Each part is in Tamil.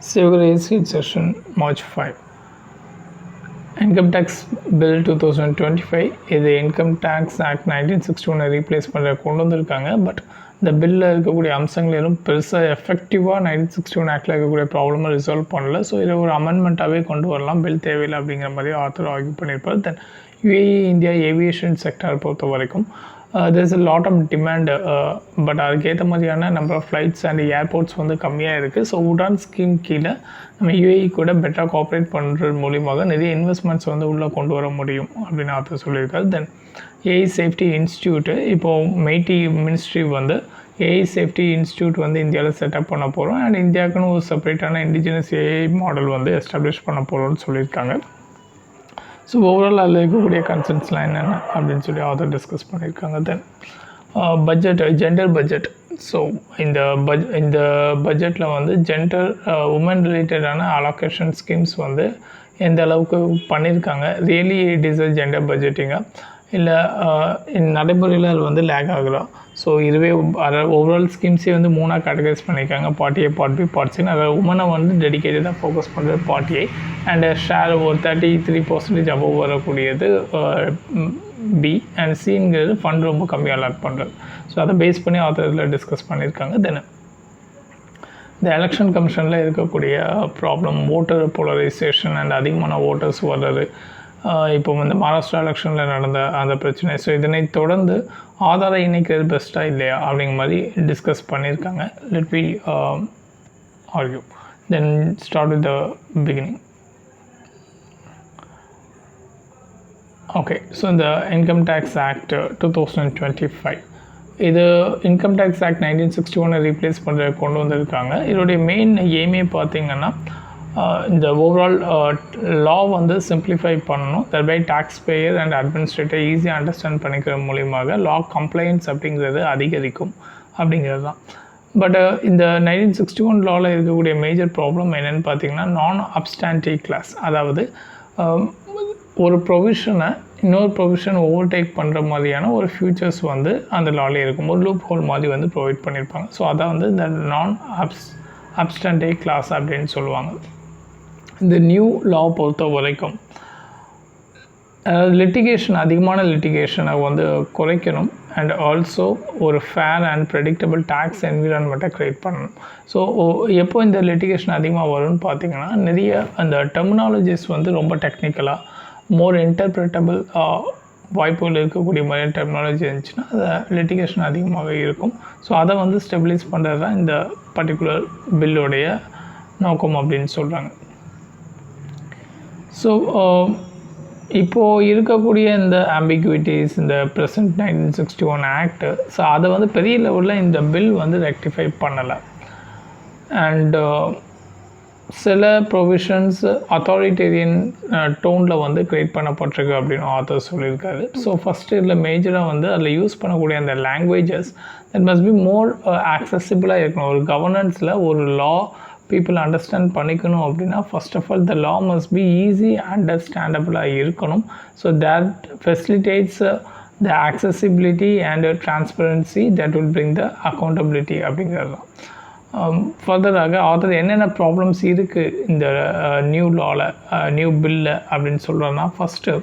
Civilized session March 5. Income Tax Bill 2025 இது இன்கம் டேக்ஸ் ஆக்ட் 1961 ரீப்ளேஸ் பண்ணுற கொண்டு வந்திருக்காங்க. பட் இந்த பில்லில் இருக்கக்கூடிய அம்சங்கள் எதுவும் பெருசாக எஃபெக்டிவாக 1961 ஆக்டில் இருக்கக்கூடிய ப்ராப்ளமை ரிசால்வ் பண்ணல. ஸோ இதை ஒரு அமெண்ட்மெண்ட்டாகவே கொண்டு வரலாம், பில் தேவையில்லை அப்படிங்கிற மாதிரி ஆத்தர் ஆர்கியூ பண்ணியிருப்பார். Then UAE India aviation sector பொறுத்த வரைக்கும் there is a lot of demand, but அதுக்கேற்ற மாதிரியான number of flights and airports வந்து கம்மியாக இருக்குது. ஸோ உடான் ஸ்கீம் கீழே நம்ம யுஏஇ கூட பெட்டராக கோஆப்ரேட் பண்ணுறது மூலியமாக நிறைய இன்வெஸ்ட்மெண்ட்ஸ் வந்து உள்ளே கொண்டு வர முடியும் அப்படின்னு ஆத்தர் சொல்லியிருக்காரு. தென் ஏஐ சேஃப்டி இன்ஸ்டியூட்டு இப்போது மெய்டி மினிஸ்ட்ரி வந்து ஏஐ சேஃப்டி இன்ஸ்டியூட் வந்து இந்தியாவில் செட்டப் பண்ண போகிறோம் அண்ட் இந்தியாவுக்குன்னு ஒரு செப்பரேட்டான இண்டிஜினஸ் ஏஐ மாடல் வந்து எஸ்டாப்ளிஷ் பண்ண போகிறோம்னு சொல்லியிருக்காங்க. ஸோ ஓவரால் அதில் இருக்கக்கூடிய கன்சர்ன்ஸ்லாம் என்னென்ன அப்படின்னு சொல்லி ஆதர் டிஸ்கஸ் பண்ணியிருக்காங்க. Then budget, gender budget. So இந்த பட்ஜெட்டில் வந்து ஜெண்டர் உமன் ரிலேட்டடான அலோகேஷன் ஸ்கீம்ஸ் வந்து எந்த அளவுக்கு பண்ணியிருக்காங்க, really it is a gender பட்ஜெட்டிங்காக இல்லை நடைமுறையில் அது வந்து லேக் ஆகுறோம். ஸோ இதுவே ஓவரால் ஸ்கீம்ஸே வந்து 3 கேட்டகரைஸ் பண்ணியிருக்காங்க, part A, part B, part சின்னு. அதில் உமனை வந்து டெடிக்கேட்டடாக ஃபோக்கஸ் பண்ணுறது பார்ட் ஏ அண்ட் ஷேர் ஒரு 33% அபவ் வரக்கூடியது பி அண்ட் சிங்கிறது ஃபண்ட் ரொம்ப கம்மியாக அலாட் பண்ணுறது. ஸோ அதை பேஸ் பண்ணி ஆத்தரில் டிஸ்கஸ் பண்ணியிருக்காங்க. தென் இந்த எலெக்ஷன் கமிஷனில் இருக்கக்கூடிய ப்ராப்ளம், ஓட்டர் போலரைசேஷன் அண்ட் அதிகமான ஓட்டர்ஸ் வர்றது, இப்போ வந்து மகாராஷ்டிரா எலெக்ஷனில் நடந்த அந்த பிரச்சனை. ஸோ இதனை தொடர்ந்து ஆதாரை இணைக்கிறது பெஸ்ட்டாக இல்லையா அப்படிங்கிற மாதிரி டிஸ்கஸ் பண்ணியிருக்காங்க. Let we argue. Then start with the beginning. Okay, so இந்த இன்கம் டேக்ஸ் ஆக்ட் 2025 இது இன்கம் டேக்ஸ் ஆக்ட் 1961 ரீப்ளேஸ் பண்ணுற கொண்டு வந்திருக்காங்க. இதோடைய மெயின் எய்மே பார்த்திங்கன்னா இந்த ஓவரால் லா வந்து சிம்பிளிஃபை பண்ணணும், தர்பை டாக்ஸ் பேயர் அண்ட் அட்மினிஸ்ட்ரேட்டர் ஈஸியாக அண்டர்ஸ்டாண்ட் பண்ணிக்கிற மூலியமாக லா கம்ப்ளைண்ட்ஸ் அப்படிங்கிறது அதிகரிக்கும் அப்படிங்கிறது தான். பட் இந்த 1961 லாவில் இருக்கக்கூடிய மேஜர் ப்ராப்ளம் என்னென்னு பார்த்தீங்கன்னா நான் அப்ஸ்டான்டி கிளாஸ். அதாவது ஒரு ப்ரொவிஷனை இன்னொரு ப்ரொவிஷன் ஓவர்டேக் பண்ணுற மாதிரியான ஒரு ஃபியூச்சர்ஸ் வந்து அந்த லாலே இருக்கும், ஒரு லூப் ஹோல் மாதிரி வந்து ப்ரொவைட் பண்ணியிருப்பாங்க. ஸோ அதை வந்து இந்த நான் அப்ஸ்டான்டி கிளாஸ் அப்படின்னு சொல்லுவாங்க. இந்த நியூ லா பொறுத்த வரைக்கும் லிட்டிகேஷன், அதிகமான லிட்டிகேஷனை வந்து குறைக்கணும் அண்ட் ஆல்சோ ஒரு ஃபேர் அண்ட் ப்ரெடிக்டபிள் டேக்ஸ் என்விரான்மெண்ட்டை க்ரியேட் பண்ணணும். ஸோ எப்போ இந்த லிட்டிகேஷன் அதிகமாக வரும்னு பார்த்திங்கன்னா, நிறைய அந்த டெர்மினாலஜிஸ் வந்து ரொம்ப டெக்னிக்கலாக மோர் இன்டர்பிரட்டபிள் வாய்ப்புகள் இருக்கக்கூடிய மாதிரி டெக்னாலஜி இருந்துச்சுன்னா அது லிட்டிகேஷன் அதிகமாகவே இருக்கும். ஸோ அதை வந்து ஸ்டெபிலைஸ் பண்ணுறது தான் இந்த பர்டிகுலர் பில்லுடைய நோக்கம் அப்படின்னு சொல்கிறாங்க. ஸோ இப்போது இருக்கக்கூடிய இந்த ஆம்பிகுவிட்டிஸ், இந்த ப்ரெசன்ட் 1961 ஆக்ட், ஸோ அதை வந்து பெரிய லெவலில் இந்த பில் வந்து ரெக்டிஃபை பண்ணலை. அண்ட் சில ப்ரொவிஷன்ஸ் அத்தாரிட்டேரியன் டோனில் வந்து க்ரியேட் பண்ணப்பட்டிருக்கு அப்படின்னு ஆத்தர் சொல்லியிருக்காரு. ஸோ ஃபஸ்ட்டு இதில் மேஜராக வந்து அதில் யூஸ் பண்ணக்கூடிய அந்த languages that must be more ஆக்சசிபிளாக இருக்கணும். ஒரு கவர்னன்ஸில் ஒரு லா பீப்புள் அண்டர்ஸ்டாண்ட் பண்ணிக்கணும் அப்படின்னா first of all the law must be easy அண்டர்ஸ்டாண்டபிளாக இருக்கணும். So that facilitates the accessibility and transparency that will bring the accountability அப்படிங்கிறது தான். ஃபர்தராக ஆத்தர் என்னென்ன ப்ராப்ளம்ஸ் இருக்குது இந்த நியூ லாவில், நியூ பில்லில் அப்படின்னு சொல்கிறோன்னா, ஃபஸ்ட்டு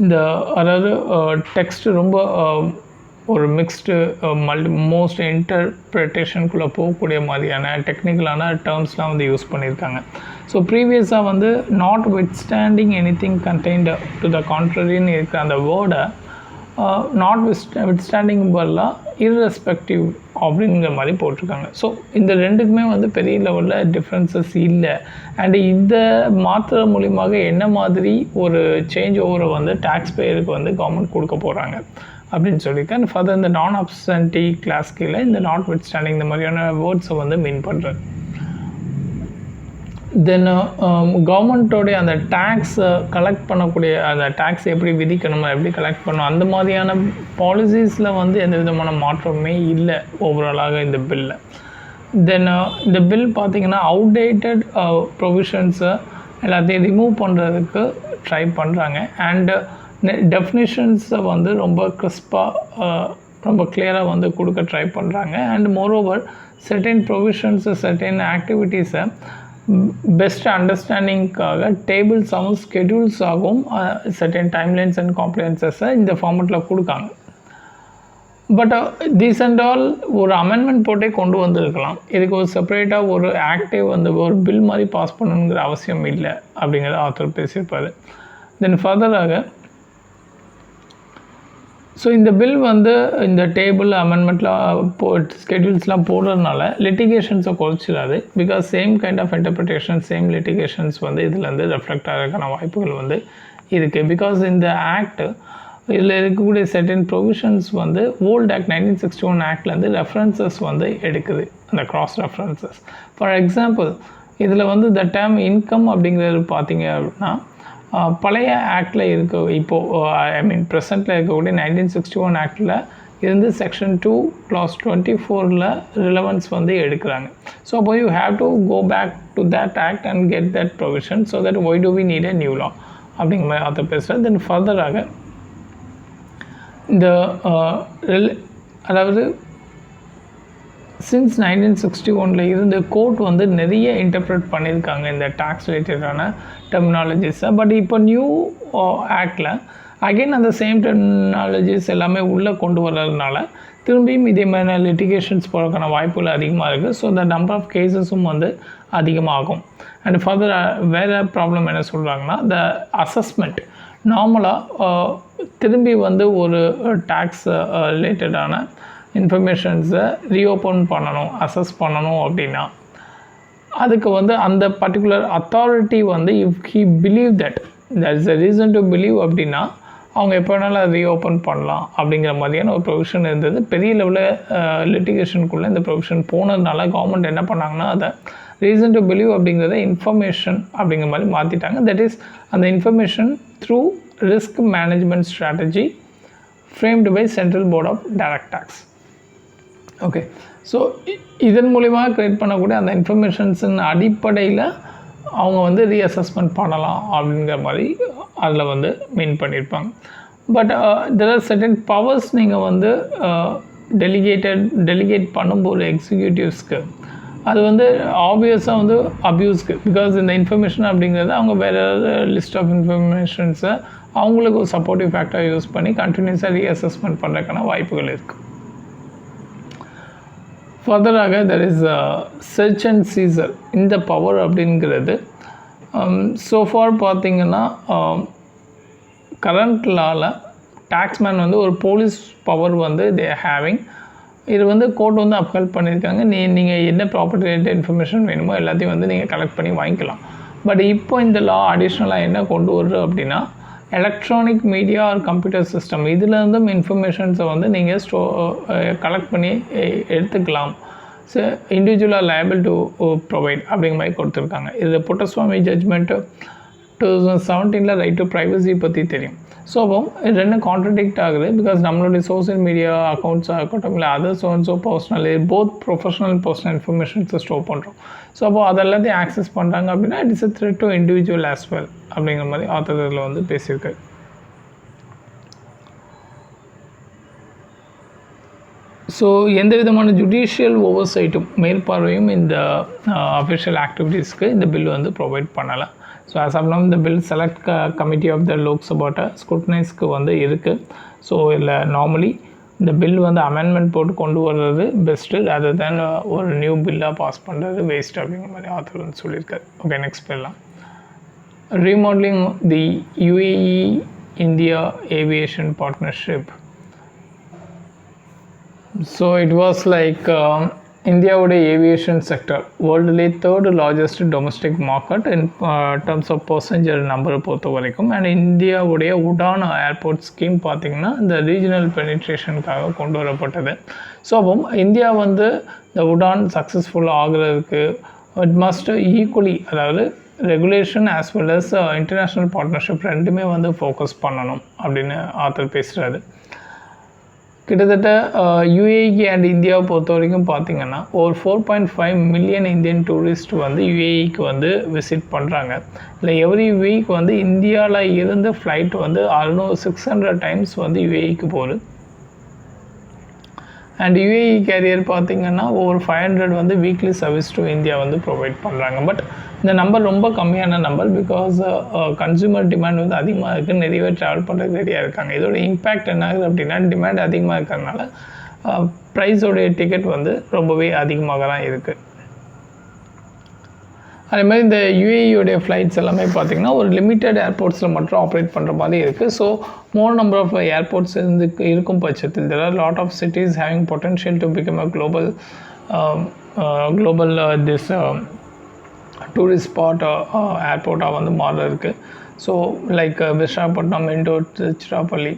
இந்த அதாவது டெக்ஸ்ட்டு ரொம்ப ஒரு மிக்ஸ்டு மோஸ்ட் இன்டர்பிரிட்டேஷனுக்குள்ளே போகக்கூடிய மாதிரியான டெக்னிக்கலான டேர்ம்ஸ்லாம் வந்து யூஸ் பண்ணியிருக்காங்க. ஸோ ப்ரீவியஸாக வந்து notwithstanding anything contained to the கான்ட்ரரின்னு இருக்கிற அந்த வேர்டை நாட் வித்ஸ்டாண்டிங் பதிலாக இர்ரெஸ்பெக்டிவ் அப்படிங்கிற மாதிரி போட்டிருக்காங்க. ஸோ இந்த ரெண்டுக்குமே வந்து பெரிய லெவலில் டிஃப்ரென்சஸ் இல்லை. அண்டு இந்த மாற்ற மூலியமாக என்ன மாதிரி ஒரு சேஞ்ச் ஓவரை வந்து டேக்ஸ் பேயருக்கு வந்து கவர்மெண்ட் கொடுக்க போகிறாங்க அப்படின்னு சொல்லியிருக்கேன். ஃபர்தர் இந்த நான் அப்சன்டி கிளாஸ் கீழே இந்த நாட் வித்ஸ்டாண்டிங் இந்த மாதிரியான வேர்ட்ஸை வந்து மீன் பண்ணுறது. தென் கவர்மெண்ட்டோடைய அந்த டேக்ஸை கலெக்ட் பண்ணக்கூடிய அந்த டேக்ஸ் எப்படி விதிக்கணும், எப்படி கலெக்ட் பண்ணணும், அந்த மாதிரியான பாலிசிஸில் வந்து எந்த விதமான மாற்றமே இல்லை ஓவராலாக இந்த பில்லில். தென் இந்த பில் பார்த்திங்கன்னா அவுடேட்டட் ப்ரொவிஷன்ஸை எல்லாத்தையும் ரிமூவ் பண்ணுறதுக்கு ட்ரை பண்ணுறாங்க. அண்டு டெஃபினிஷன்ஸை வந்து ரொம்ப கிறிஸ்பாக ரொம்ப கிளியராக வந்து கொடுக்க ட்ரை பண்ணுறாங்க. And moreover certain provisions certain ஆக்டிவிட்டீஸை பெஸ்ட் அண்டர்ஸ்டாண்டிங்காக டேபிள்ஸாகவும் ஸ்கெடியூல்ஸாகவும் செர்டைன் டைம்லைன்ஸ் அண்ட் காம்ப்ளியன்சஸை இந்த ஃபார்மெட்டில் கொடுக்காங்க. பட் தீஸ் அண்ட் ஆல் ஒரு அமெண்ட்மெண்ட் போட்டே கொண்டு வந்திருக்கலாம். இதுக்கு ஒரு செப்பரேட்டாக ஒரு ஆக்டே வந்து ஒரு பில் மாதிரி பாஸ் பண்ணணுங்கிற அவசியம் இல்லை அப்படிங்கிறத ஆத்தர் பேசியிருப்பார். தென் ஃபர்தராக ஸோ இந்த பில் வந்து இந்த டேபிள் அமெண்ட்மெண்ட்லாம் ஸ்கெடியூல்ஸ்லாம் போடுறதுனால லிட்டிகேஷன்ஸை குறைச்சிடாது. Because same kind of interpretation same litigations வந்து இதுலேருந்து ரெஃப்ளெக்ட் ஆகிறதுக்கான வாய்ப்புகள் வந்து இருக்குது. பிகாஸ் இந்த ஆக்ட் இதில் இருக்கக்கூடிய செர்டைன் ப்ரொவிஷன்ஸ் வந்து ஓல்டு ஆக்ட் 1961 ஆக்ட்லேருந்து ரெஃபரன்சஸ் வந்து எடுக்குது, அந்த க்ராஸ் ரெஃபரன்சஸ். ஃபார் எக்ஸாம்பிள் இதில் வந்து த டேர்ம் இன்கம் அப்படிங்கிறது பார்த்தீங்க அப்படின்னா பழைய ஆக்டில் இருக்க இப்போது ப்ரெசண்ட்டில் இருக்கக்கூடிய 1961 ஆக்டில் இருந்து செக்ஷன் 2 clause 24ல் ரிலவன்ஸ் வந்து எடுக்கிறாங்க. ஸோ அப்போ you have to go back to that act and get that provision. So that why do we need a new law அப்படிங்கிற மாதிரி அதை பேசுகிறேன். தென் ஃபர்தராக இந்த அதாவது சின்ஸ் 1961 இருந்து கோர்ட் வந்து நிறைய இன்டர்ப்ரெட் பண்ணியிருக்காங்க இந்த டேக்ஸ் ரிலேட்டடான டெர்மினாலஜிஸை. பட் இப்போ நியூ ஆக்டில் அகெயின் அந்த சேம் டெர்மினாலஜிஸ் எல்லாமே உள்ளே கொண்டு வர்றதுனால திரும்பியும் இதே மாதிரியான லிட்டிகேஷன்ஸ் போகிறதுக்கான வாய்ப்புகள் அதிகமாக இருக்குது. ஸோ த நம்பர் ஆஃப் கேசஸும் வந்து அதிகமாகும். அண்ட் ஃபர்தர் வேறு ப்ராப்ளம் என்ன சொல்கிறாங்கன்னா த அசஸ்மெண்ட் நார்மலாக திரும்பி வந்து ஒரு டேக்ஸ் ரிலேட்டடான இன்ஃபர்மேஷன்ஸை ரீஓப்பன் பண்ணணும், அசஸ் பண்ணணும் அப்படின்னா அதுக்கு வந்து அந்த பர்டிகுலர் அத்தாரிட்டி வந்து if he believe that that is a reason to believe அப்படின்னா அவங்க எப்போ வேணாலும் அதை ரீஓப்பன் பண்ணலாம் அப்படிங்கிற மாதிரியான ஒரு ப்ரொவிஷன் இருந்தது. பெரிய லெவலில் லிட்டிகேஷனுக்குள்ளே இந்த ப்ரொவிஷன் போனதுனால கவர்மெண்ட் என்ன பண்ணாங்கன்னா அதை ரீசன் டு பிலீவ் அப்படிங்கிறத இன்ஃபர்மேஷன் அப்படிங்கிற மாதிரி மாற்றிட்டாங்க. தட் இஸ் அந்த information through risk management strategy framed by central board of direct tax. Okay, so இதன் மூலிமா க்ரியேட் பண்ணக்கூடிய அந்த இன்ஃபர்மேஷன்ஸின் அடிப்படையில் அவங்க வந்து ரீஅசஸ்மெண்ட் பண்ணலாம் அப்படிங்கிற மாதிரி அதில் வந்து மீன் பண்ணியிருப்பாங்க. But there are certain powers நீங்கள் வந்து டெலிகேட் பண்ணும்போது எக்ஸிக்யூட்டிவ்ஸ்க்கு அது வந்து ஆப்வியஸாக வந்து அப்யூஸ்க்கு. பிகாஸ் இந்த இன்ஃபர்மேஷன் அப்படிங்கிறது அவங்க வேறு லிஸ்ட் ஆஃப் இன்ஃபர்மேஷன்ஸை அவங்களுக்கு ஒரு சப்போர்ட்டிவ் ஃபேக்டரை யூஸ் பண்ணி கண்டினியூஸாக ரீஅசஸ்மெண்ட் பண்ணுறதுக்கான வாய்ப்புகள் இருக்குது. ஃபர்தராக there is search and Caesar. இந்த பவர் அப்படிங்கிறது சோஃபார் பார்த்திங்கன்னா கரண்ட் லாவில் டேக்ஸ்மேன் வந்து ஒரு போலீஸ் பவர் வந்து தே ஹேவிங். இது வந்து கோர்ட் வந்து அப்ஹெல்ப் பண்ணியிருக்காங்க. நீங்கள் என்ன ப்ராப்பர்ட்டி ரிலேட்டட் இன்ஃபர்மேஷன் வேணுமோ எல்லாத்தையும் வந்து நீங்கள் கலெக்ட் பண்ணி வாங்கிக்கலாம். பட் இப்போ இந்த லா அடிஷ்னலாக என்ன கொண்டு வருது அப்படின்னா electronic media or computer system இதுலேருந்தும் இன்ஃபர்மேஷன்ஸை வந்து நீங்கள் கலெக்ட் பண்ணி எடுத்துக்கலாம். ஸோ இண்டிவிஜுவலாக லைபிள் டு ப்ரொவைட் அப்படிங்கிற மாதிரி கொடுத்துருக்காங்க. இதில் புட்டஸ்வாமி ஜட்ஜ்மெண்ட்டு 2017 ரைட் டு ப்ரைவசி பற்றி தெரியும். ஸோ அப்போ இது ரெண்டும் கான்ட்ரடிக்ட் ஆகுது. பிகாஸ் நம்மளுடைய சோசியல் மீடியா அக்கௌண்ட்ஸாக இருக்கட்டும் இல்லை others so personal both professional personal இன்ஃபர்மேஷன்ஸை ஸ்டோர் பண்ணுறோம். ஸோ அப்போ அதெல்லாத்தையும் ஆக்சஸ் பண்ணுறாங்க அப்படின்னா it's a threat to individual as well அப்படிங்கிற மாதிரி ஆத்தர் இதில் வந்து பேசியிருக்காரு. ஸோ எந்த விதமான ஜுடிஷியல் ஓவர்சைட்டும் மேற்பார்வையும் இந்த அஃபிஷியல் ஆக்டிவிட்டீஸ்க்கு இந்த பில் வந்து ப்ரொவைட் பண்ணலை. ஸோ ஆஸ் ஆஃப் நவ் இந்த bill select committee of the லோக்சபாட்ட ஸ்க்ரூட்டனைஸ்க்கு வந்து இருக்குது. ஸோ இல்லை நார்மலி இந்த பில் வந்து அமெண்ட்மெண்ட் போட்டு கொண்டு வர்றது பெஸ்ட்டு ரதர் தேன் ஒரு நியூ பில்லாக பாஸ் பண்ணுறது வேஸ்ட் அப்படிங்கிற மாதிரி ஆத்தர் வந்து சொல்லியிருக்காரு. ஓகே, நெக்ஸ்ட் போயிடலாம். Remodelling the UAE India Aviation Partnership. So it was like இந்தியாவோட ஏவியேஷன் செக்டர் வேர்ல்டுலே 3rd largest domestic market in terms of passenger நம்பரை பொறுத்த வரைக்கும். அண்ட் இந்தியாவுடைய உடான் ஏர்போர்ட் ஸ்கீம் பார்த்திங்கன்னா இந்த ரீஜனல் பெனிட்ரேஷனுக்காக கொண்டு வரப்பட்டது. ஸோ அப்போ இந்தியா வந்து இந்த உடான் சக்ஸஸ்ஃபுல் ஆகிறதுக்கு இட் மஸ்ட் ஈக்குவலி அதாவது regulation as well as international partnership ரெண்டுமே வந்து ஃபோக்கஸ் பண்ணணும் அப்படின்னு ஆத்தர் பேசுகிறாரு. கிட்டத்தட்ட UAE அண்ட் இந்தியாவை பொறுத்த வரைக்கும் பார்த்திங்கன்னா ஒரு 4.5 மில்லியன் இந்தியன் டூரிஸ்ட் வந்து UAEக்கு வந்து விசிட் பண்ணுறாங்க. இல்லை எவ்ரி வீக் வந்து இந்தியாவில் இருந்து ஃப்ளைட் வந்து 600 டைம்ஸ் வந்து UAEக்கு போகுது. அண்ட் யூஏஇ கேரியர் பார்த்திங்கன்னா over 500 வந்து வீக்லி சர்வீஸ் டு இந்தியா வந்து ப்ரொவைட் பண்ணுறாங்க. பட் இந்த நம்பர் ரொம்ப கம்மியான நம்பர், பிகாஸ் கன்சூமர் டிமாண்ட் வந்து அதிகமாக இருக்குது, நிறைய பேர் ட்ராவல் பண்ணுறதுக்கு ரெடியாக இருக்காங்க. இதோட இம்பேக்ட் என்ன ஆகுது அப்படின்னா, டிமாண்ட் அதிகமாக இருக்கிறதுனால ப்ரைஸோடைய டிக்கெட் வந்து ரொம்பவே அதிகமாக தான் இருக்குது. அதே மாதிரி இந்த யூஏஇயோடைய ஃப்ளைட்ஸ் எல்லாமே பார்த்திங்கன்னா ஒரு லிமிட்டட் ஏர்போர்ட்ஸில் மட்டும் ஆப்ரேட் பண்ணுற மாதிரி இருக்குது. So more number of airports இருக்கும் பட்சத்தில் there are lot of cities having potential to become a global this tourist spot ஏர்போர்ட்டாக வந்து மாற இருக்குது. So like Visakhapatnam, Indore, Tiruchirappalli.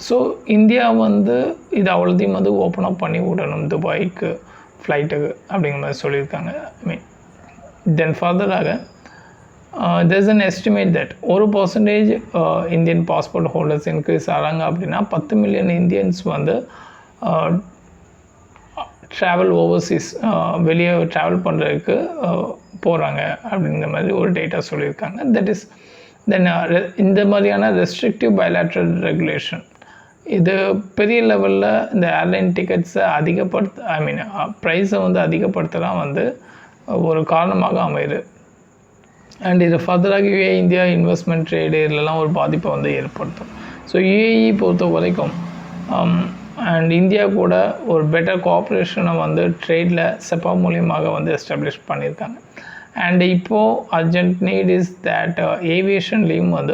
So India வந்து இது அவ்வளோத்தையும் வந்து ஓப்பன் அப் பண்ணி விடணும் துபாய்க்கு ஃப்ளைட்டுக்கு அப்படிங்கிற மாதிரி சொல்லியிருக்காங்க. தென் ஃபர்தராக there's an estimate that 1% Indian passport holders increase ஆகிறாங்க அப்படின்னா 10 மில்லியன் இந்தியன்ஸ் வந்து ட்ராவல் ஓவர்சீஸ் வெளியே ட்ராவல் பண்ணுறதுக்கு போகிறாங்க அப்படிங்கிற மாதிரி ஒரு டேட்டா சொல்லியிருக்காங்க. தட் இஸ் தென் இந்த மாதிரியான ரெஸ்ட்ரிக்டிவ் பைலேட்ரல் ரெகுலேஷன் இது பெரிய லெவலில் இந்த ஏர்லைன் டிக்கெட்ஸை ப்ரைஸை வந்து அதிகப்படுத்தலாம் வந்து ஒரு காரணமாக அமையுது. அண்ட் இது ஃபர்தராக யூஏஇ இந்தியா இன்வெஸ்ட்மெண்ட் ட்ரேடு இதெல்லாம் ஒரு பாதிப்பை வந்து ஏற்படுத்தும். ஸோ யூஏஇ பொறுத்த வரைக்கும் அண்ட் இந்தியா கூட ஒரு பெட்டர் கோஆப்ரேஷனை வந்து ட்ரேடில் செப்பா மூலியமாக வந்து எஸ்டாப்ளிஷ் பண்ணியிருக்காங்க. அண்ட் இப்போது அர்ஜென்ட் நீட் இஸ் தேட் ஏவியேஷன்லேயும் வந்து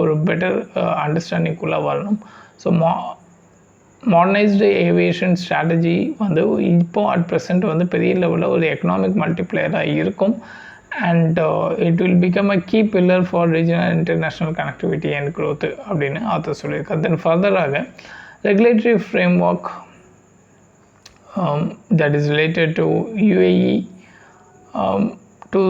ஒரு பெட்டர் அண்டர்ஸ்டாண்டிங்குள்ளே வரணும். ஸோ மாடர்னைஸ்டு ஏவியேஷன் ஸ்ட்ராட்டஜி வந்து இப்போது அட் ப்ரெசென்ட் வந்து பெரிய லெவலில் ஒரு எக்கனாமிக் மல்டிப்ளேயராக இருக்கும். And it will become a key pillar for regional international connectivity and growth அப்படின்னு ஆத்தர் சொல்லியிருக்காரு. தென் ஃபர்தராக regulatory framework that is related to UAE to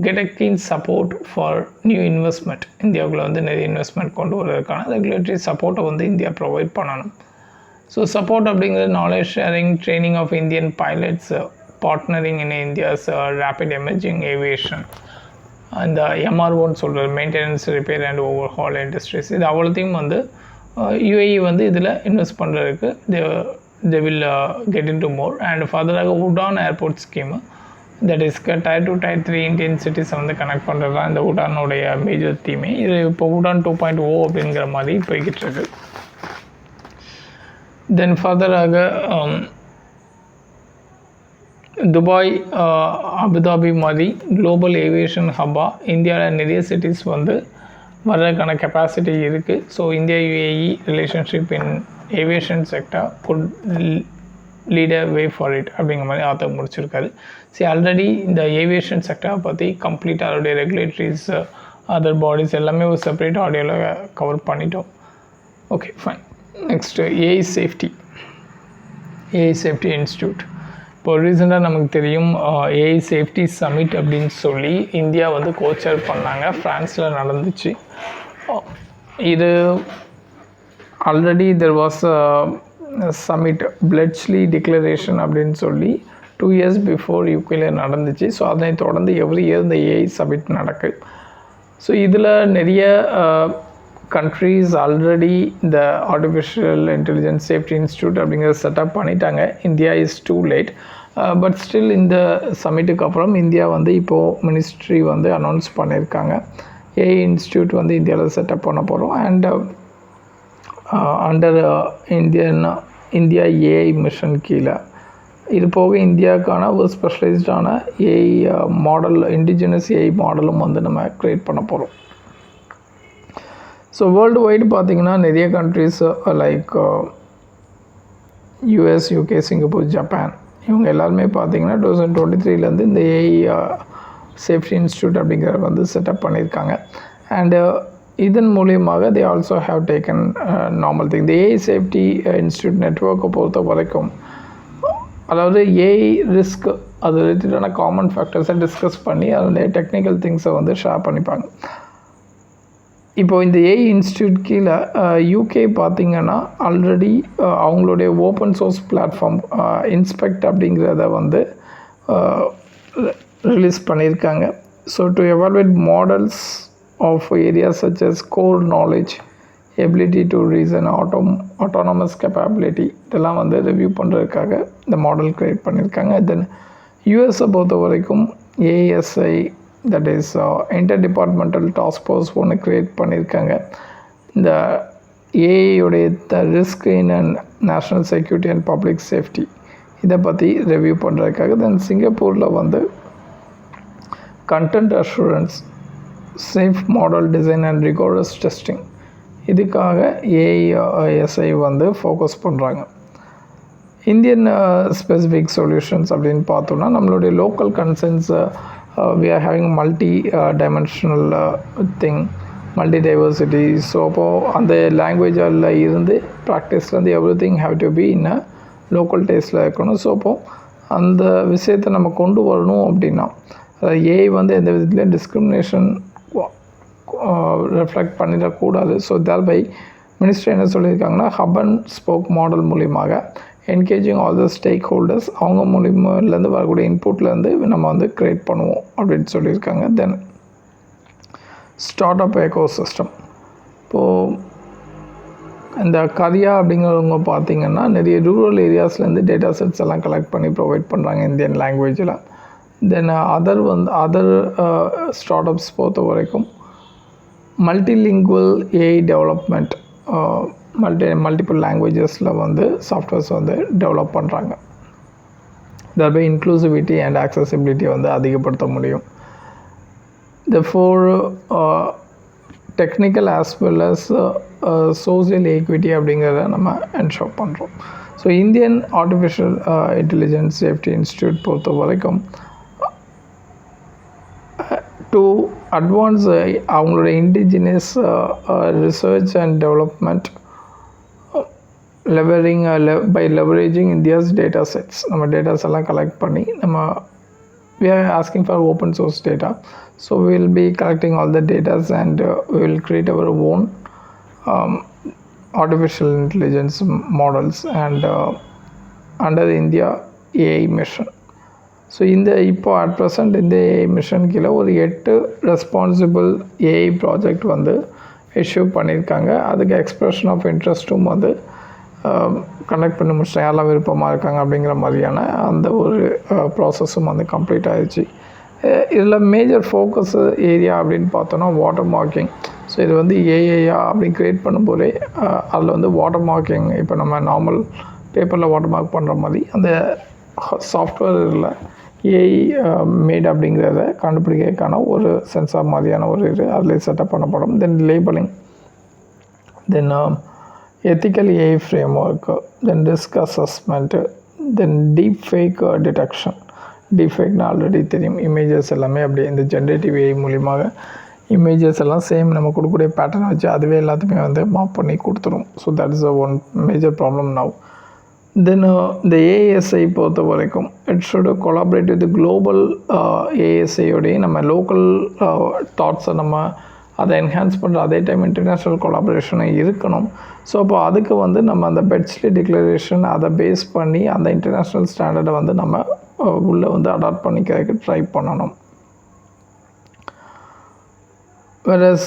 get a keen support for new investment. இந்தியாவுக்குள்ள வந்து நிறைய இன்வெஸ்ட்மெண்ட் கொண்டு வரதுக்கான ரெகுலேட்டரி சப்போர்ட்டை வந்து இந்தியா ப்ரொவைட் பண்ணணும். ஸோ சப்போர்ட் அப்படிங்கிறது knowledge sharing, training of Indian pilots, partnering in India's rapid emerging aviation, இந்த எம்ஆர்ஓன்னு சொல்கிறது maintenance, repair and overhaul industries, இது அவ்வளோத்தையும் வந்து யூஏஇ வந்து இதில் இன்வெஸ்ட் பண்ணுறதுக்கு they will get in to more. And ஃபர்தராக Udan airport scheme, that is tier 2 tier 3 Indian சிட்டிஸை வந்து கனெக்ட் பண்ணுறது தான் இந்த உடானுடைய மேஜர் தீமே. இது இப்போ உடான் 2.0 அப்படிங்கிற மாதிரி போய்கிட்டு இருக்கு. தென் ஃபர்தராக துபாய், அபுதாபி மாதிரி குளோபல் ஏவியேஷன் ஹப்பாக இந்தியாவில் நிறைய சிட்டிஸ் வந்து வர்றதுக்கான கெப்பாசிட்டி இருக்குது. So India UAE relationship in aviation sector could lead a way for it அப்படிங்கிற மாதிரி ஆத்தர் முடிச்சிருக்காரு. சரி, ஆல்ரெடி இந்த ஏவியேஷன் செக்டரை பற்றி கம்ப்ளீட்டாக அதோடைய ரெகுலேட்டரிஸ், அதர் பாடிஸ் எல்லாமே ஒரு செப்பரேட் ஆடியோவில் கவர் பண்ணிட்டோம். Okay, fine. Next AI safety institute. இப்போ ரீசெண்டாக நமக்கு தெரியும் ஏஐ சேஃப்டி சமிட் அப்படின்னு சொல்லி இந்தியா வந்து கோச்சர் பண்ணாங்க, ஃப்ரான்ஸில் நடந்துச்சு. இது already there was summit Bletchley declaration அப்படின்னு சொல்லி 2 years பிஃபோர் யூகேல நடந்துச்சு. ஸோ அதனை தொடர்ந்து எவ்ரி இயர் இந்த ஏஐ சமிட் நடக்குது. ஸோ இதில் நிறைய கண்ட்ரீஸ் ஆல்ரெடி இந்த ஆர்டிஃபிஷியல் இன்டெலிஜென்ஸ் சேஃப்டி இன்ஸ்டியூட் அப்படிங்கிறத செட்டப் பண்ணிட்டாங்க. India is too late. But still இந்த சமிட்டுக்கு அப்புறம் இந்தியா வந்து இப்போது மினிஸ்ட்ரி வந்து அனௌன்ஸ் பண்ணியிருக்காங்க, ஏஐ இன்ஸ்டியூட் வந்து இந்தியாவில் செட்டப் பண்ண போகிறோம். And under India AI mission கீழே இது போக இந்தியாவுக்கான ஒரு ஸ்பெஷலைஸ்டான ஏஐ மாடல், இண்டிஜினஸ் ஏஐ மாடலும் வந்து நம்ம க்ரியேட் பண்ண போகிறோம். ஸோ வேர்ல்டு வைடு பார்த்திங்கன்னா நிறைய countries like US, UK, Singapore, Japan இவங்க எல்லாருமே பார்த்திங்கன்னா 2023 இந்த ஏஐ சேஃப்டி இன்ஸ்டியூட் அப்படிங்கிறத வந்து செட்டப் பண்ணியிருக்காங்க. அண்டு இதன் மூலியமாக they also have taken normal thing. இந்த ஏஐ சேஃப்டி இன்ஸ்டியூட் நெட்வொர்க்கை பொறுத்த வரைக்கும், அதாவது ஏஐ ரிஸ்க் அது ரிலேட்டடான காமன் ஃபேக்டர்ஸை டிஸ்கஸ் பண்ணி அதனுடைய டெக்னிக்கல் திங்ஸை வந்து ஷேர் பண்ணிப்பாங்க. இப்போது இந்த ஏஐ இன்ஸ்டியூட் கீழே யூகே பார்த்திங்கன்னா ஆல்ரெடி அவங்களுடைய ஓப்பன் சோர்ஸ் பிளாட்ஃபார்ம் இன்ஸ்பெக்ட் அப்படிங்கிறத வந்து ரிலீஸ் பண்ணியிருக்காங்க. So to evaluate models of areas such as core knowledge, ability to reason, autonomous capability, இதெல்லாம் வந்து ரிவ்யூ பண்ணுறதுக்காக இந்த மாடல் க்ரியேட் பண்ணியிருக்காங்க. தென் யூஎஸை பொறுத்த வரைக்கும் ASI, that is inter departmental task force ஒன்று க்ரியேட் பண்ணியிருக்காங்க. இந்த ஏஐயோடைய risk in and national security and public safety இதை பற்றி ரிவ்யூ பண்ணுறதுக்காக. தென் சிங்கப்பூரில் வந்து content assurance, safe model design and rigorous testing, இதுக்காக ஏஐஎஸ்ஐ வந்து ஃபோக்கஸ் பண்ணுறாங்க. இந்தியன் ஸ்பெசிஃபிக் சொல்யூஷன்ஸ் அப்படின்னு பார்த்தோம்னா நம்மளுடைய local concerns, we are having multi-dimensional thing, multi-diversity. So அப்போது அந்த லாங்குவேஜில் இருந்து ப்ராக்டிஸ்லேருந்து everything have to be in local டேஸ்ட்டில் இருக்கணும். ஸோ அப்போது அந்த விஷயத்தை நம்ம கொண்டு வரணும் அப்படின்னா ஏஐ வந்து எந்த விதத்துலேயும் டிஸ்கிரிமினேஷன் ரெஃப்ளெக்ட் பண்ணிடக்கூடாது. ஸோ தேர்பை மினிஸ்டர் என்ன சொல்லியிருக்காங்கன்னா, ஹப் அண்ட் ஸ்போக் மாடல் மூலியமாக engaging all the stack holders, அவங்க மூலியமாலேருந்து வரக்கூடிய இன்புட்லேருந்து நம்ம வந்து க்ரியேட் பண்ணுவோம் அப்படின்னு சொல்லியிருக்காங்க. தென் ஸ்டார்ட் அப் எக்கோ சிஸ்டம், இப்போது இந்த கரியா அப்படிங்கிறவங்க பார்த்திங்கன்னா நிறைய ரூரல் ஏரியாஸ்லேருந்து டேட்டா செட்ஸ் எல்லாம் கலெக்ட் பண்ணி ப்ரொவைட் பண்ணுறாங்க இந்தியன் லாங்குவேஜில். தென் அதர் ஸ்டார்ட் அப்ஸ் பொறுத்த வரைக்கும் மல்டிலிங்குவல் ஏஐ டெவலப்மெண்ட், மல்டிபிள் லாங்குவேஜஸில் வந்து சாஃப்ட்வேர்ஸ் வந்து டெவலப் பண்ணுறாங்க. தர்பை இன்க்ளூசிவிட்டி அண்ட் ஆக்சசிபிலிட்டி வந்து அதிகப்படுத்த முடியும். therefore technical as well as social equity அப்படிங்கிறத நம்ம என்ஷோர் பண்ணுறோம். So Indian artificial intelligence safety institute பொறுத்த வரைக்கும் டு அட்வான்ஸ் அவங்களோட indigenous research and development by leveraging India's data sets, நம்ம டேட்டாஸ் எல்லாம் கலெக்ட் பண்ணி நம்ம we are asking for open source data, so we will be collecting all the data and we will create our own artificial intelligence models and under the India AI mission. So இப்போ அட் ப்ரெசண்ட் இந்த ஏஐ மிஷன் கீழே ஒரு 8 ரெஸ்பான்சிபிள் ஏஐ ப்ராஜெக்ட் வந்து இஷ்யூ பண்ணியிருக்காங்க. அதுக்கு எக்ஸ்பிரஷன் ஆஃப் இன்ட்ரெஸ்ட்டும் வந்து கண்டக்ட் பண்ணி முடிச்சிட்டாங்க. யாரெல்லாம் விருப்பமாக இருக்காங்க அப்படிங்கிற மாதிரியான அந்த ஒரு ப்ராசஸும் வந்து கம்ப்ளீட் ஆகிடுச்சு. இதில் மேஜர் ஃபோக்கஸ் ஏரியா அப்படின்னு பார்த்தோன்னா வாட்டர் மார்க்கிங். ஸோ இது வந்து ஏஐயா அப்படின்னு க்ரியேட் பண்ணும்போதே அதில் வந்து வாட்டர் மார்க்கிங், இப்போ நம்ம நார்மல் பேப்பரில் வாட்டர் மார்க் பண்ணுற மாதிரி அந்த சாஃப்ட்வேரில் ஏஐ மேட் அப்படிங்கிறத கண்டுபிடிக்கிறதுக்கான ஒரு சென்சார் மாதிரியான ஒரு இது அதில் செட்டப் பண்ணப்படும். தென் லேபலிங், தென் ethical AI framework, then risk assessment, then deep fake detection. deep fake already தெரியும், இமேஜஸ் எல்லாமே அப்படியே இந்த ஜென்ரேட்டிவ் AI மூலியமாக இமேஜஸ் எல்லாம் சேம் நம்ம கொடுக்கக்கூடிய பேட்டர்ன் வச்சு அதுவே எல்லாத்தையுமே வந்து மாப் பண்ணி கொடுத்துரும். So that is one major problem now. Then இந்த ஏஎஸ்ஐ பொறுத்த வரைக்கும் it should collaborate with global ஏஎஸ்ஐயோடைய நம்ம லோக்கல் தாட்ஸை நம்ம அதை என்ஹான்ஸ் பண்ணுற அதே டைம் இன்டர்நேஷ்னல் கொலாபரேஷனும் இருக்கணும். ஸோ அப்போ அதுக்கு வந்து நம்ம அந்த பெட்ஸ்லி டிக்ளரேஷன் அதை பேஸ் பண்ணி அந்த இன்டர்நேஷ்னல் ஸ்டாண்டர்டை வந்து நம்ம உள்ளே வந்து அடாப்ட் பண்ணிக்கிறதுக்கு ட்ரை பண்ணணும். whereas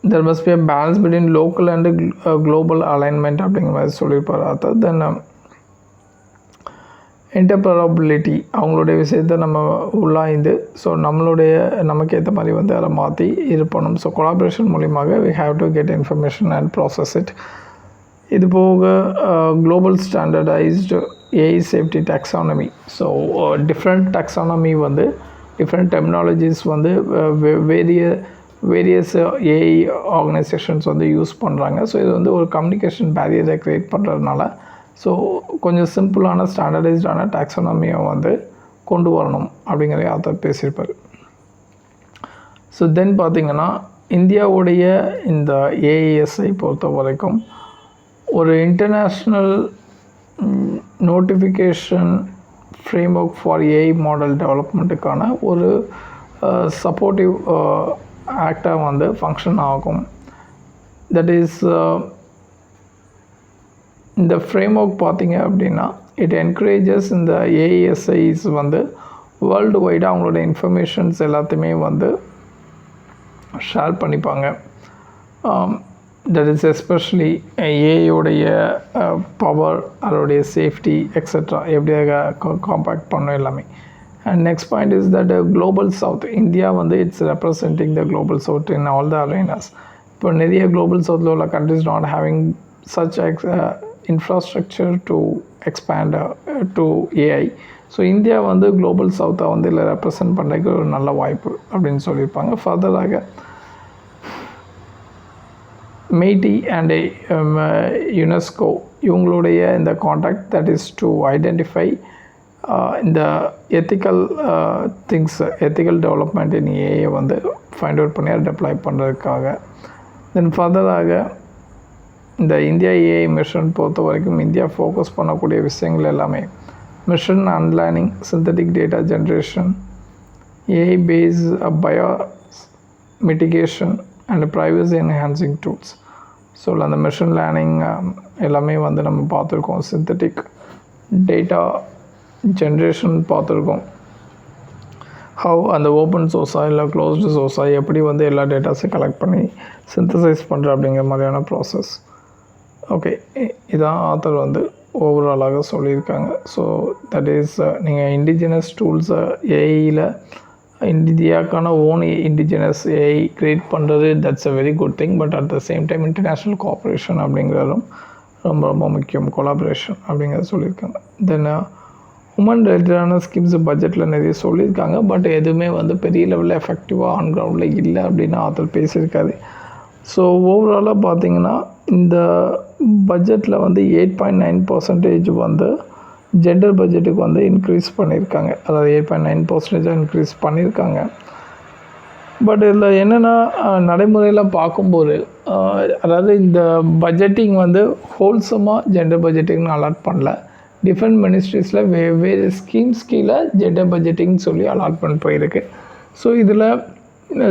there must be a balance between local and global alignment அப்படிங்கிற மாதிரி சொல்லியிருப்பார் ஆத்தர். தென் இன்டர்பரபிலிட்டி, அவங்களுடைய விஷயத்தை நம்ம உள்ளாய்ந்து ஸோ நமக்கு ஏற்ற மாதிரி வந்து அதை மாற்றி இருப்பணும். ஸோ கொலாபரேஷன் மூலியமாக we have to get information and process it. இது போக global standardised AI safety taxonomy. So different taxonomy வந்து டிஃப்ரெண்ட் டெர்மினாலஜிஸ் வந்து வேரியஸ் ஏஐ ஆர்கனைசேஷன்ஸ் வந்து யூஸ் பண்ணுறாங்க. ஸோ இது வந்து ஒரு கம்யூனிகேஷன் பேரியரை க்ரியேட் பண்ணுறதுனால ஸோ கொஞ்சம் சிம்பிளான ஸ்டாண்டர்டைஸ்டான டாக்ஸானமியை வந்து கொண்டு வரணும் அப்படிங்கிறத ஆத்தர் பேசியிருப்பார். ஸோ தென் பார்த்திங்கன்னா இந்தியாவுடைய இந்த ஏஐஎஸ்ஐ பொறுத்த வரைக்கும் ஒரு international notification framework for AI model டெவலப்மெண்ட்டுக்கான ஒரு சப்போர்ட்டிவ் ஆக்டாக வந்து ஃபங்க்ஷன் ஆகும். தட் இஸ் இந்த ஃப்ரேம்வொர்க் பார்த்திங்க அப்படின்னா இட் என்கரேஜஸ் இந்த ஏஐஎஸ்ஐஸ் வந்து வேர்ல்டு வைடாக அவங்களோட இன்ஃபர்மேஷன்ஸ் எல்லாத்தையுமே வந்து ஷேர் பண்ணிப்பாங்க. that is especially ஏஐயோடைய பவர், அதோடைய சேஃப்டி எக்ஸெட்ரா எப்படியாக காம்பேக்ட் பண்ணும் எல்லாமே. And next point is that global south, India வந்து it's representing the global south in all the arenas. இப்போ நிறைய குளோபல் சவுத்தில் உள்ள countries not having such infrastructure to expand to AI. So India வந்து குளோபல் சவுத்தை வந்து இதில் ரெப்ரசன்ட் பண்ணுறதுக்கு ஒரு நல்ல வாய்ப்பு அப்படின்னு சொல்லியிருப்பாங்க. ஃபர்தராக மெய்டி அண்ட் யுனெஸ்கோ இவங்களுடைய இந்த contact that is to identify இந்த ethical things, ethical development in AI வந்து ஃபைண்ட் அவுட் பண்ணி டெப்ளாய் பண்ணுறதுக்காக. தென் ஃபர்தராக இந்த இந்தியா ஏஐ மிஷன் பொறுத்த வரைக்கும் இந்தியா ஃபோக்கஸ் பண்ணக்கூடிய விஷயங்கள் எல்லாமே machine unlearning, synthetic data generation, AI based bias mitigation and privacy enhancing tools. So அந்த மிஷின் லேர்னிங் எல்லாமே வந்து நம்ம பார்த்துருக்கோம். சிந்தட்டிக் டேட்டா ஜென்ரேஷன் பார்த்துருக்கோம். ஹவ் அந்த ஓப்பன் சோர்ஸாக இல்லை க்ளோஸ்டு சோர்ஸாக எப்படி வந்து எல்லா டேட்டாஸையும் கலெக்ட் பண்ணி சிந்தசைஸ் பண்ணுற அப்படிங்கிற மாதிரியான ப்ராசஸ். ஓகே, இதான் ஆத்தர் வந்து ஓவராலாக சொல்லியிருக்காங்க. ஸோ தட் இஸ் நீங்கள் இண்டிஜினஸ் டூல்ஸை ஏஐயில் இந்தியாவுக்கான ஓன் இண்டிஜினஸ் ஏஐ க்ரியேட் பண்ணுறது that's a very good thing. But at the same time international cooperation அப்படிங்கிறதும் ரொம்ப ரொம்ப முக்கியம், கொலாபரேஷன் அப்படிங்கிறத சொல்லியிருக்காங்க. தென் உமன் ரிலேட்டடான ஸ்கீம்ஸ் பட்ஜெட்டில் நிறைய சொல்லியிருக்காங்க. பட் எதுவுமே வந்து பெரிய லெவலில் எஃபெக்டிவாக ஆன் கிரவுண்டில் இல்லை அப்படின்னு ஆத்தர் பேசியிருக்காரு. ஸோ ஓவராலாக பார்த்திங்கன்னா இந்த பட்ஜெட்டில் வந்து 8.9% வந்து ஜெண்டர் பட்ஜெட்டுக்கு வந்து இன்க்ரீஸ் பண்ணியிருக்காங்க. அதாவது 8.9% இன்க்ரீஸ் பண்ணியிருக்காங்க. பட் இதில் என்னென்னா நடைமுறையில் பார்க்கும்போது அதாவது இந்த பட்ஜெட்டிங் வந்து ஹோல்சமாக ஜெண்டர் பட்ஜெட்டிங்னு அலாட் பண்ணல. டிஃப்ரெண்ட் மினிஸ்ட்ரிஸில் வெவ்வேறு ஸ்கீம்ஸ் கீழே ஜெண்டர் பட்ஜெட்டிங்னு சொல்லி அலாட்மெண்ட் போயிருக்கு. ஸோ இதில்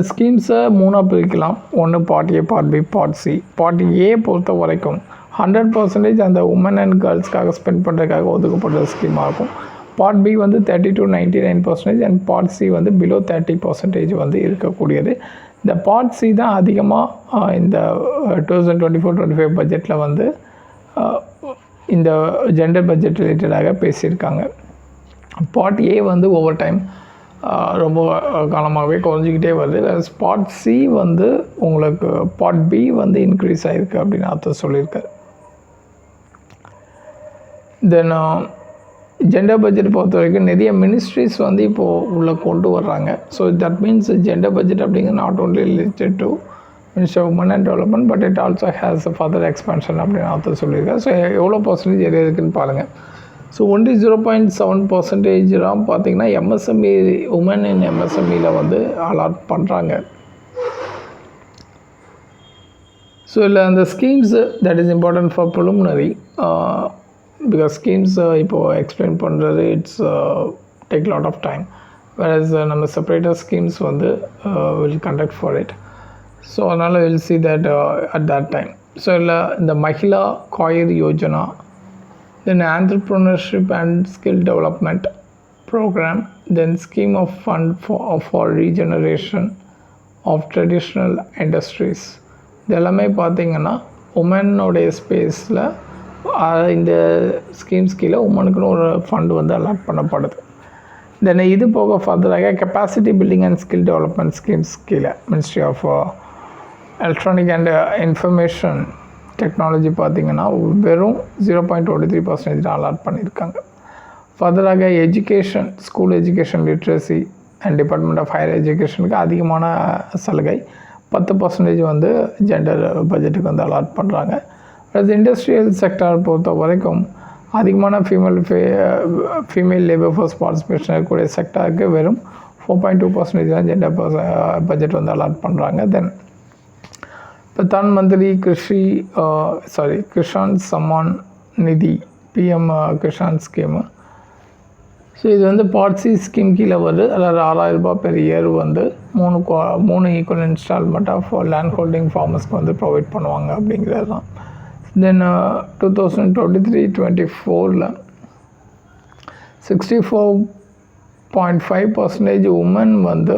ஸ்கீம்ஸை மூணாக பிரிக்கலாம். ஒன்று part A, part B, part C. Part A பொறுத்த வரைக்கும் 100% அந்த உமன் அண்ட் கேர்ள்ஸ்க்காக ஸ்பெண்ட் பண்ணுறதுக்காக ஒதுக்கப்பட்ட ஸ்கீமாக இருக்கும். பார்ட் பி வந்து 30 to 99% அண்ட் பார்ட் சி வந்து பிலோ 30% வந்து இருக்கக்கூடியது. இந்த பார்ட் சி தான் அதிகமாக இந்த 2024-25 பட்ஜெட்டில் வந்து இந்த ஜெண்டர் பட்ஜெட் ரிலேட்டடாக பேசியிருக்காங்க. பார்ட் ஏ வந்து ஓவர் டைம் ரொம்ப காலமாகவே குறைஞ்சிக்கிட்டே வருது. பார்ட் சி வந்து உங்களுக்கு பார்ட் பி வந்து இன்க்ரீஸ் ஆகிருக்கு அப்படின்னு அர்த்தம் சொல்லியிருக்காரு. தென் ஜெண்டர் பட்ஜெட் பொறுத்த வரைக்கும் நிறைய மினிஸ்ட்ரிஸ் வந்து இப்போது உள்ளே கொண்டு வர்றாங்க. So that means gender budget அப்படிங்கிறது not only related to minister of women and development but it also has a further expansion அப்படின்னு அர்த்தம் சொல்லியிருக்காரு. ஸோ எவ்வளோ பர்சன்டேஜ் எது இருக்குன்னு பாருங்கள். ஸோ ஒன்லி 0.7% தான் பார்த்திங்கன்னா எம்எஸ்எம்இ, உமன் இன் எம்எஸ்எம்இயில் வந்து அலாட் பண்ணுறாங்க. ஸோ இல்லை அந்த schemes that is important for preliminary because schemes இப்போது எக்ஸ்பிளைன் பண்ணுறது it's take lot of time. Whereas நம்ம செப்பரேட்டாக ஸ்கீம்ஸ் வந்து will conduct for it. So அதனால் will see that at that time. So இல்லை இந்த Mahila Coir Yojana, then entrepreneurship and skill development program, then scheme of fund for regeneration of traditional industries. இதெல்லாமே பார்த்திங்கன்னா உமனோடைய ஸ்பேஸில் இந்த ஸ்கீம்ஸ் கீழே உமனுக்குன்னு ஒரு ஃபண்டு வந்து அலாட் பண்ணப்படுது. தென் இது போக ஃபர்தராக capacity building and skill development schemes கீழே ministry of electronic and information technology பார்த்திங்கன்னா வெறும் 0.23% தான் அலாட் பண்ணியிருக்காங்க. ஃபர்தராக education, school education, literacy and department of higher எஜுகேஷனுக்கு அதிகமான சலுகை 10% வந்து ஜெண்டர் பட்ஜெட்டுக்கு வந்து அலாட் பண்ணுறாங்க. ப்ளஸ் இண்டஸ்ட்ரியல் செக்டார் பொறுத்த வரைக்கும் அதிகமான ஃபீமேல் லேபர் ஃபோர்ஸ் பார்ட்டிசிபேஷன் இருக்கக்கூடிய செக்டாருக்கு வெறும் 4.2% தான் ஜெண்டர் பட்ஜெட் வந்து அலாட் பண்ணுறாங்க. தென் பிரதான் மந்திரி கிஷான் சம்மான் நிதி பிஎம் கிஷான் ஸ்கீமு. ஸோ இது வந்து பார்ட் சி ஸ்கீம் கீழே வருது. அதாவது 6,000 ரூபாய் பெர் இயர் வந்து 3 equal instalment of land holding ஃபார்மர்ஸ்க்கு வந்து ப்ரொவைட் பண்ணுவாங்க அப்படிங்கிறது தான். தென் 2023-24 64.5% உமன் வந்து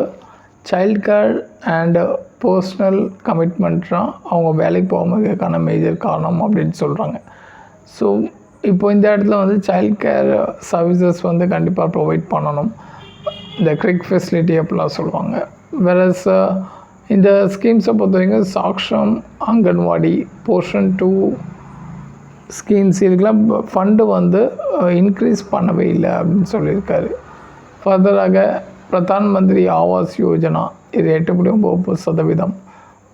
சைல்ட் கேர் அண்டு பர்சனல் கமிட்மெண்ட்லாம் அவங்க வேலைக்கு போகாமதுக்கான மேஜர் காரணம் அப்படின்னு சொல்கிறாங்க. ஸோ இப்போ இந்த இடத்துல வந்து சைல்ட் கேர் சர்வீசஸ் வந்து கண்டிப்பாக ப்ரொவைட் பண்ணணும், இந்த கிரிக் ஃபெசிலிட்டி அப்படிலாம் சொல்லுவாங்க. வேறஸ் இந்த ஸ்கீம்ஸை பொறுத்த வரைக்கும் சாக்ஷம், அங்கன்வாடி, போர்ஷன் 2 ஸ்கீம்ஸ் இதுக்கெலாம் ஃபண்டு வந்து இன்க்ரீஸ் பண்ணவே இல்லை அப்படின்னு சொல்லியிருக்காரு. ஃபர்தராக பிரதான் மந்திரி ஆவாஸ் யோஜனா இது 8.9%,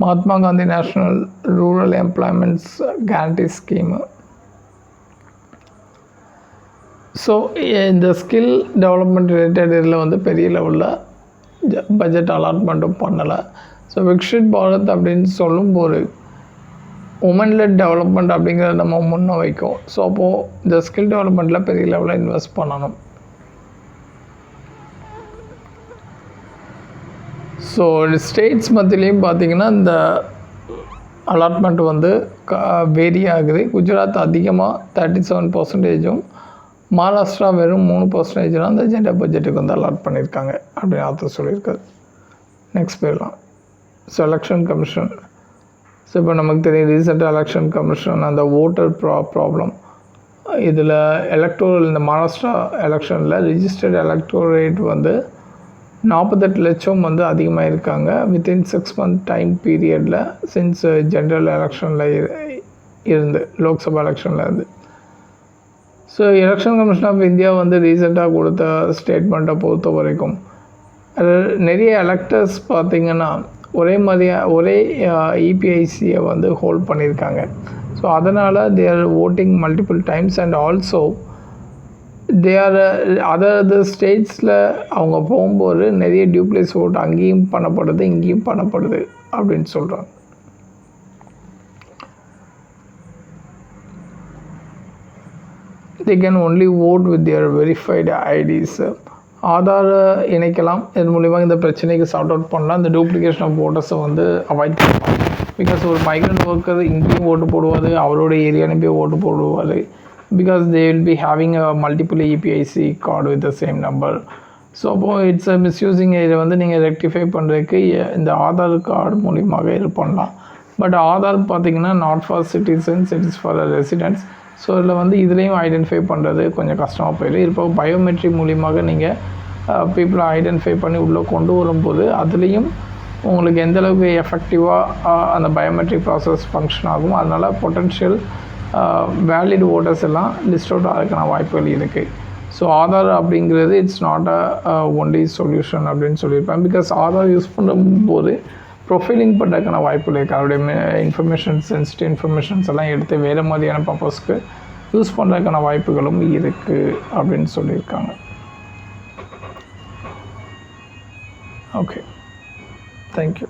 Mahatma Gandhi national rural employments guarantee scheme. So இந்த ஸ்கில் டெவலப்மெண்ட் ரிலேட்டட் இதில் வந்து பெரிய லெவலில் பட்ஜெட் அலாட்மெண்ட்டும் பண்ணலை. ஸோ விக்ஷித் பாரத் அப்படின்னு சொல்லும்போது உமன் லெட் டெவலப்மெண்ட் அப்படிங்கிறத நம்ம முன்ன வைக்கும். ஸோ அப்போது இந்த ஸ்கில் டெவலப்மெண்ட்டில் பெரிய லெவலில் இன்வெஸ்ட் பண்ணணும். ஸோ ஸ்டேட்ஸ் மத்தியிலையும் பார்த்திங்கன்னா இந்த அலாட்மெண்ட் வந்து வேரி ஆகுது. குஜராத் அதிகமாக 37%, மகாராஷ்டிரா வெறும் 3% தான் அந்த ஜெண்டர் பட்ஜெட்டுக்கு வந்து அலாட் பண்ணியிருக்காங்க அப்படின்னு ஆத்தர் சொல்லியிருக்காரு. நெக்ஸ்ட் போயிடலாம். So election commission. ஸோ இப்போ நமக்கு தெரியும் ரீசெண்டாக எலெக்ஷன் கமிஷன் அந்த ஓட்டர் ப்ராப்ளம் இதில் எலக்டோரல் இந்த மகாராஷ்டிரா எலெக்ஷனில் ரிஜிஸ்டர்ட் எலக்டோரேட் வந்து 48 லட்சம் வந்து அதிகமாக இருக்காங்க வித்தின் 6 month டைம் பீரியடில் சின்ஸ் ஜென்ரல் எலெக்ஷனில் இருந்து லோக்சபா எலெக்ஷனில் இருந்து. So election commission of India வந்து ரீசெண்டாக கொடுத்த ஸ்டேட்மெண்ட்டை பொறுத்த வரைக்கும் நிறைய எலக்டர்ஸ் பார்த்திங்கன்னா ஒரே இபிஐசியை வந்து ஹோல்ட் பண்ணியிருக்காங்க. ஸோ அதனால் they are voting multiple times and also they are other ஸ்டேட்ஸில் அவங்க போகும்போது நிறைய டியூப்ளேஸ் ஓட் அங்கேயும் பண்ணப்படுது இங்கேயும் பண்ணப்படுது அப்படின்னு சொல்கிறாங்க. they can only vote with their verified IDs. Aadhaar இணைக்கலாம், இது மூலிமா இந்த பிரச்சனைக்கு சார்ட் அவுட் பண்ணலாம். இந்த டூப்ளிகேஷன் ஆஃப் ஓட்டர்ஸை வந்து அவாய்ட் பண்ணலாம். பிகாஸ் ஒரு மைக்ரண்ட் ஒர்க்கர் இங்கேயும் ஓட்டு போடுவார், அவரோட ஏரியாலையும் போய் ஓட்டு போடுவார். Because they will be having a multiple EPIC card with the same number. So அப்போது இட்ஸ் அ மிஸ்யூஸிங். இதை வந்து நீங்கள் ரெக்டிஃபை பண்ணுறதுக்கு இந்த ஆதார் கார்டு மூலியமாக இது பண்ணலாம். பட் ஆதார் பார்த்திங்கன்னா not for citizens, it is for residents. So இதில் வந்து இதுலேயும் ஐடென்டிஃபை பண்ணுறது கொஞ்சம் கஷ்டமாக போயிடும். இப்போ பயோமெட்ரிக் மூலியமாக நீங்கள் பீப்புளை ஐடென்டிஃபை பண்ணி உள்ளே கொண்டு வரும்போது அதுலேயும் உங்களுக்கு எந்தளவுக்கு எஃபெக்டிவாக அந்த பயோமெட்ரிக் ப்ராசஸ் ஃபங்க்ஷன் ஆகும். அதனால் பொட்டென்ஷியல் வேலிட் ஓட்டர்ஸ் எல்லாம் லிஸ்ட் அவுட் ஆகிறதுக்கான வாய்ப்புகள் இருக்குது. ஸோ ஆதார் அப்படிங்கிறது it's not a only solution அப்படின்னு சொல்லியிருப்பேன். பிகாஸ் ஆதார் யூஸ் பண்ணும்போது ப்ரொஃபைலிங் பண்ணுறதுக்கான வாய்ப்புகள் இருக்குது. அவருடைய சென்சிட்டிவ் இன்ஃபர்மேஷன்ஸ் எல்லாம் எடுத்து வேறு மாதிரியான பர்பஸ்க்கு யூஸ் பண்ணுறதுக்கான வாய்ப்புகளும் இருக்குது அப்படின்னு சொல்லியிருக்காங்க. Okay, thank you.